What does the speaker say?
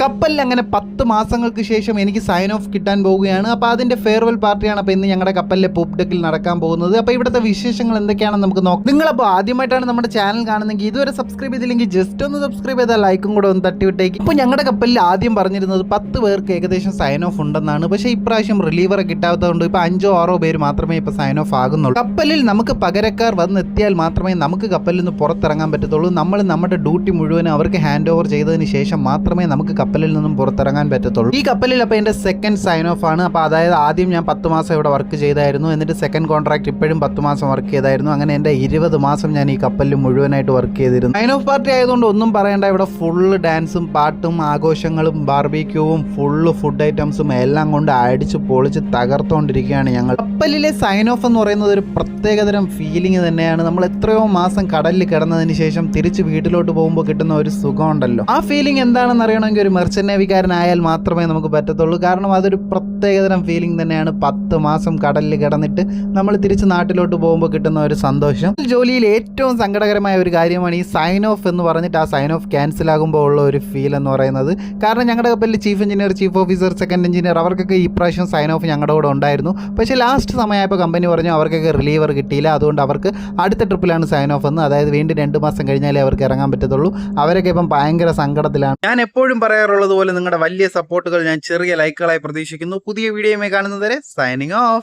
കപ്പലിൽ അങ്ങനെ 10 മാസങ്ങൾക്ക് ശേഷം എനിക്ക് സൈൻ ഓഫ് കിട്ടാൻ പോവുകയാണ്. അപ്പോൾ അതിന്റെ ഫെയർവെൽ പാർട്ടിയാണ് അപ്പോൾ ഇന്ന് ഞങ്ങളുടെ കപ്പലിലെ പൂപ്പ് ഡെക്കിൽ നടക്കാൻ പോകുന്നത്. അപ്പോൾ ഇവിടുത്തെ വിശേഷങ്ങൾ എന്തൊക്കെയാണെന്ന് നമുക്ക് നോക്കാം. നിങ്ങളപ്പോൾ ആദ്യമായിട്ടാണ് നമ്മുടെ ചാനൽ കാണുന്നതെങ്കിൽ ഇതുവരെ സബ്സ്ക്രൈബ് ചെയ്തില്ലെങ്കിൽ ജസ്റ്റ് ഒന്ന് സബ്സ്ക്രൈബ് ചെയ്താൽ ലൈക്കും കൂടെ ഒന്ന് തട്ടിവിട്ടേക്ക്. ഇപ്പോൾ ഞങ്ങളുടെ കപ്പലിൽ ആദ്യം പറഞ്ഞിരുന്നത് 10 പേർക്ക് ഏകദേശം സൈൻ ഓഫ് ഉണ്ടെന്നാണ്. പക്ഷേ ഇപ്രാവശ്യം റിലീവറെ കിട്ടാത്തതുകൊണ്ട് ഇപ്പോൾ 5-6 പേര് മാത്രമേ ഇപ്പോൾ സൈൻ ഓഫ് ആകുന്നുള്ളൂ. കപ്പലിൽ നമുക്ക് പകരക്കാർ വന്നെത്തിയാൽ മാത്രമേ നമുക്ക് കപ്പലിൽ നിന്ന് പുറത്തിറങ്ങാൻ പറ്റത്തുള്ളൂ. നമ്മൾ നമ്മുടെ ഡ്യൂട്ടി മുഴുവൻ അവർക്ക് ഹാൻഡ് ഓവർ ചെയ്തതിന് ശേഷം മാത്രമേ നമുക്ക് കപ്പലിൽ നിന്നും പുറത്തിറങ്ങാൻ പറ്റത്തുള്ളൂ. ഈ കപ്പലിൽ അപ്പോൾ എൻ്റെ സെക്കൻഡ് സൈൻ ഓഫ് ആണ്. അപ്പോൾ അതായത് ആദ്യം ഞാൻ 10 മാസം ഇവിടെ വർക്ക് ചെയ്തായിരുന്നു. എന്നിട്ട് സെക്കൻഡ് കോൺട്രാക്ട് ഇപ്പോഴും 10 മാസം വർക്ക് ചെയ്തായിരുന്നു. അങ്ങനെ എൻ്റെ 20 മാസം ഞാൻ ഈ കപ്പലിൽ മുഴുവനായിട്ട് വർക്ക് ചെയ്തിരുന്നു. സൈൻ ഓഫ് പാർട്ടി ആയതുകൊണ്ട് ഒന്നും പറയേണ്ട. ഇവിടെ ഫുള്ള് ഡാൻസും പാട്ടും ആഘോഷങ്ങളും ബാർബിക്യൂവും ഫുള്ള് ഫുഡ് ഐറ്റംസും എല്ലാം കൊണ്ട് അടിച്ച് പൊളിച്ച് തകർത്തുകൊണ്ടിരിക്കുകയാണ് ഞങ്ങൾ. കപ്പലിലെ സൈൻ ഓഫ് എന്ന് പറയുന്നത് ഒരു പ്രത്യേകതരം ഫീലിംഗ് തന്നെയാണ്. നമ്മൾ എത്രയോ മാസം കടലിൽ കിടന്നതിന് ശേഷം തിരിച്ച് വീട്ടിലോട്ട് പോകുമ്പോൾ കിട്ടുന്ന ഒരു സുഖമുണ്ടല്ലോ. ആ ഫീലിംഗ് എന്താണെന്ന് അറിയണമെങ്കിൽ ഒരു മെർച്ചന്റ് നേവിക്കാരനായാൽ മാത്രമേ നമുക്ക് പറ്റത്തുള്ളൂ. കാരണം അതൊരു പ്രത്യേകതരം ഫീലിംഗ് തന്നെയാണ്. 10 മാസം കടലിൽ കിടന്നിട്ട് നമ്മൾ തിരിച്ച് നാട്ടിലോട്ട് പോകുമ്പോൾ കിട്ടുന്ന ഒരു സന്തോഷം. ജോലിയിൽ ഏറ്റവും സങ്കടകരമായ ഒരു കാര്യമാണ് ഈ സൈൻ ഓഫ് എന്ന് പറഞ്ഞിട്ട് ആ സൈൻ ഓഫ് ക്യാൻസൽ ആകുമ്പോൾ ഉള്ള ഒരു ഫീൽ എന്ന് പറയുന്നത്. കാരണം ഞങ്ങളുടെ കപ്പലിൽ chief engineer, chief officer, second engineer അവർക്കൊക്കെ ഈ പ്രാവശ്യം സൈൻ ഓഫ് ഞങ്ങളുടെ കൂടെ ഉണ്ടായിരുന്നു. പക്ഷേ ലാസ്റ്റ് സമയമായപ്പോൾ കമ്പനി പറഞ്ഞു അവർക്കൊക്കെ റിലീവർ കിട്ടിയില്ല. അതുകൊണ്ട് അവർക്ക് അടുത്ത ട്രിപ്പിലാണ് സൈൻ ഓഫ് എന്ന്. അതായത് വീണ്ടും 2 മാസം കഴിഞ്ഞാലേ അവർക്ക് ഇറങ്ങാൻ പറ്റത്തുള്ളൂ. അവരൊക്കെ ഇപ്പം ഭയങ്കര സങ്കടത്തിലാണ്. ഞാൻ എപ്പോഴും പറയാറുള്ളത് പോലെ നിങ്ങളുടെ വലിയ സപ്പോർട്ടുകൾ ഞാൻ ചെറിയ ലൈക്കുകളായി പ്രതീക്ഷിക്കുന്നു. പുതിയ വീഡിയോയുമായി കാണുന്നതുവരെ സൈനിങ് ഓഫ്.